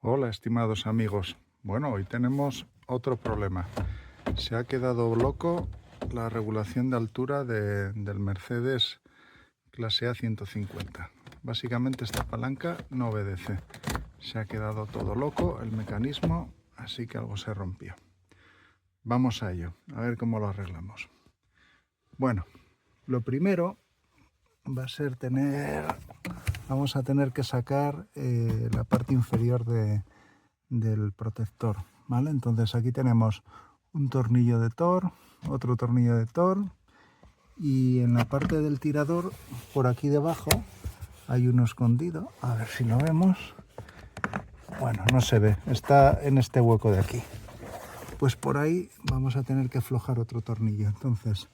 Hola, estimados amigos. Bueno, hoy tenemos otro problema. Se ha quedado loco la regulación de altura del Mercedes clase A 150. Básicamente esta palanca no obedece. Se ha quedado todo loco el mecanismo, así que algo se rompió. Vamos a ello, a ver cómo lo arreglamos. Bueno, lo primero va a ser vamos a tener que sacar la parte inferior del protector, ¿vale? Entonces aquí tenemos un tornillo de Thor, otro tornillo de Thor, y en la parte del tirador, por aquí debajo, hay uno escondido. A ver si lo vemos. Bueno, no se ve, está en este hueco de aquí. Pues por ahí vamos a tener que aflojar otro tornillo. Entonces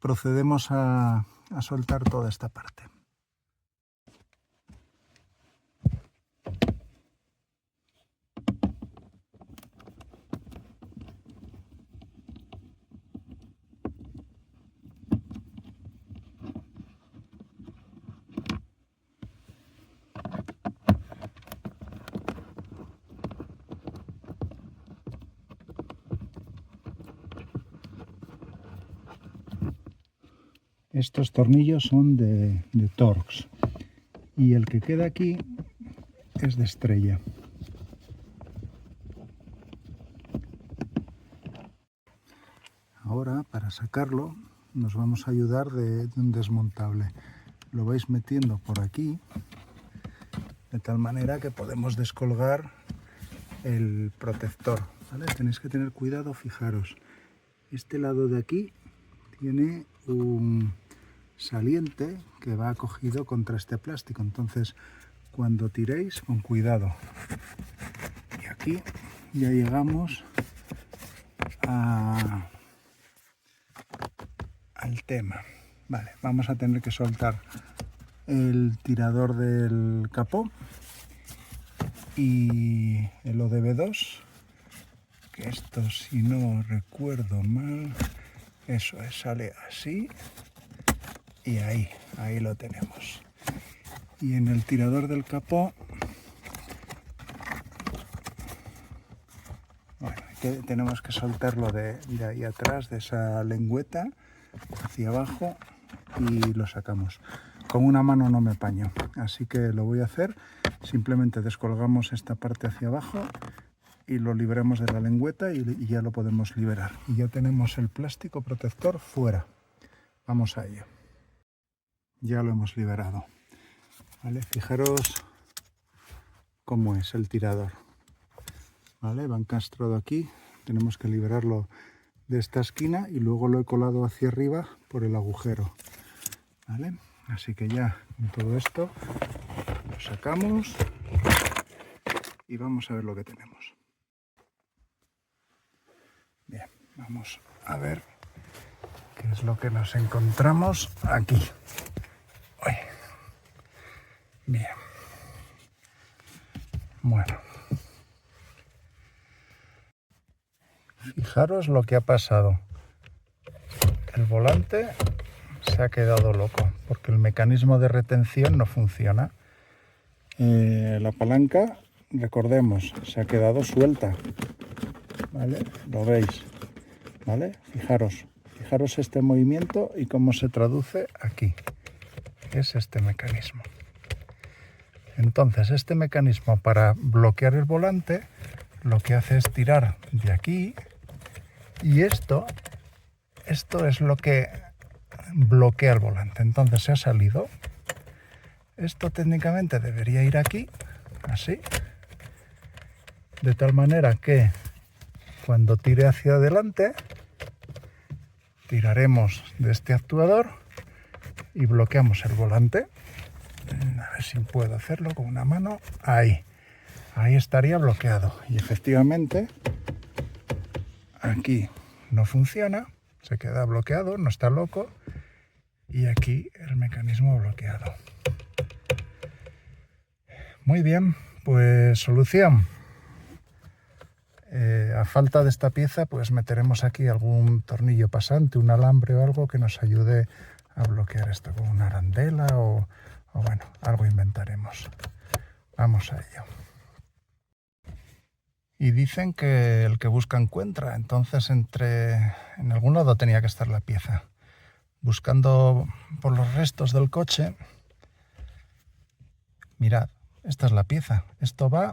procedemos a soltar toda esta parte. Estos tornillos son de Torx y el que queda aquí es de Estrella. Ahora, para sacarlo, nos vamos a ayudar de un desmontable. Lo vais metiendo por aquí, de tal manera que podemos descolgar el protector, ¿vale? Tenéis que tener cuidado, fijaros. Este lado de aquí tiene un saliente que va acogido contra este plástico, entonces cuando tiréis, con cuidado. Y aquí ya llegamos al tema. Vale, vamos a tener que soltar el tirador del capó y el ODB2, que esto, si no recuerdo mal, eso es, sale así y ahí lo tenemos. Y en el tirador del capó, bueno, tenemos que soltarlo de ahí atrás, de esa lengüeta, hacia abajo, y lo sacamos. Con una mano no me paño, así que lo voy a hacer. Simplemente descolgamos esta parte hacia abajo y lo libramos de la lengüeta y ya lo podemos liberar. Y ya tenemos el plástico protector fuera. Vamos a ello. Ya lo hemos liberado. ¿Vale? Fijaros cómo es el tirador. ¿Vale? Va encastrado aquí. Tenemos que liberarlo de esta esquina y luego lo he colado hacia arriba por el agujero. ¿Vale? Así que ya con todo esto lo sacamos y vamos a ver lo que tenemos. Bien, vamos a ver qué es lo que nos encontramos aquí. Uy. Bien. Bueno. Fijaros lo que ha pasado. El volante se ha quedado loco porque el mecanismo de retención no funciona. La palanca, recordemos, se ha quedado suelta. ¿Vale? Lo veis. ¿Vale? Fijaros este movimiento y cómo se traduce aquí. Es este mecanismo. Entonces, este mecanismo para bloquear el volante lo que hace es tirar de aquí y esto es lo que bloquea el volante. Entonces se ha salido. Esto técnicamente debería ir aquí, así, de tal manera que cuando tire hacia adelante tiraremos de este actuador y bloqueamos el volante. A ver si puedo hacerlo con una mano. Ahí estaría bloqueado. Y efectivamente aquí no funciona, se queda bloqueado, no está loco. Y aquí el mecanismo bloqueado. Muy bien, pues solución. A falta de esta pieza, pues meteremos aquí algún tornillo pasante, un alambre o algo que nos ayude a bloquear esto con una arandela o bueno, algo inventaremos. Vamos a ello. Y dicen que el que busca encuentra, entonces en algún lado tenía que estar la pieza. Buscando por los restos del coche, mirad, esta es la pieza. Esto va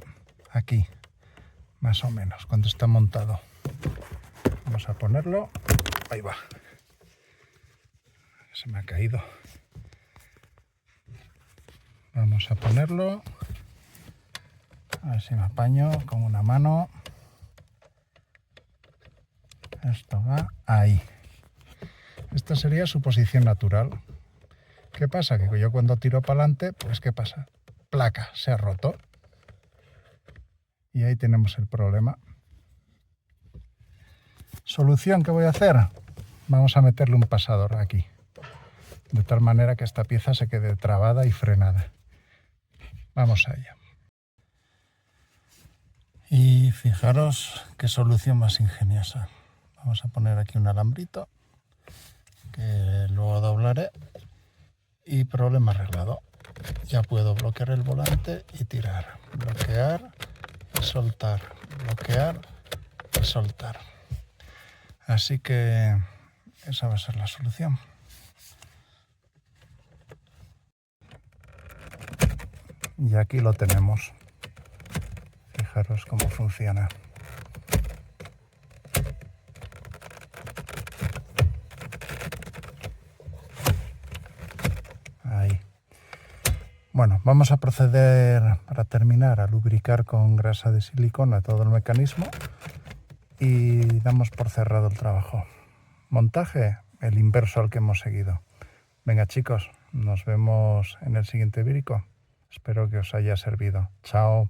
aquí, más o menos, cuando está montado. Vamos a ponerlo. Ahí va. Se me ha caído. Vamos a ponerlo. A ver si me apaño con una mano. Esto va ahí. Esta sería su posición natural. ¿Qué pasa? Que yo cuando tiro para adelante, pues ¿qué pasa? Placa, se ha roto. Y ahí tenemos el problema. ¿Solución qué voy a hacer? Vamos a meterle un pasador aquí. De tal manera que esta pieza se quede trabada y frenada. Vamos a ello. Y fijaros qué solución más ingeniosa. Vamos a poner aquí un alambrito que luego doblaré y problema arreglado. Ya puedo bloquear el volante y tirar. Bloquear y soltar. Bloquear y soltar. Así que esa va a ser la solución. Y aquí lo tenemos. Fijaros cómo funciona. Ahí. Bueno, vamos a proceder para terminar a lubricar con grasa de silicona todo el mecanismo y damos por cerrado el trabajo. Montaje, el inverso al que hemos seguido. Venga chicos, nos vemos en el siguiente vírico. Espero que os haya servido. Chao.